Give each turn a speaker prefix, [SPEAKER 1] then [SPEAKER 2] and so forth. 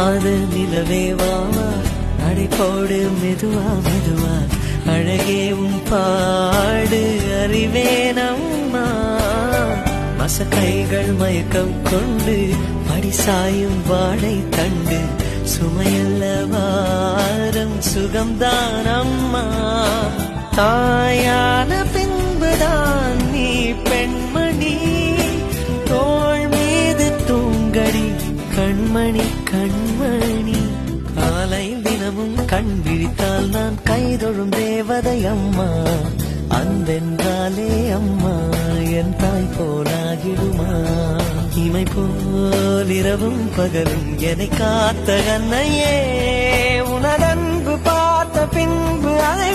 [SPEAKER 1] மாத நிலவேவா நடை போடு மெதுவா மெதுவா அழகே உன் பாடு அறிவேனம்மா மசக்கைகள் மயக்கம் கொண்டு படிசாயும் வாழை தண்டு சுமையல்ல வாரம் சுகம்தான் அம்மா தாயான பின்புதான் நீ பெண்மணி தோள் மீது தூங்கடி கண்மணி கண்மணி காலை தினமும் கண் விழித்தால் நான் கைதொழும் தேவதை அம்மா அன்பென்றாலே அம்மா என் தாய் போலாகிடுமா இமை போல் இரவும் பகலும் என்னை காத்த கண்ணையே உனதன்பு பார்த்த பின்பு அதை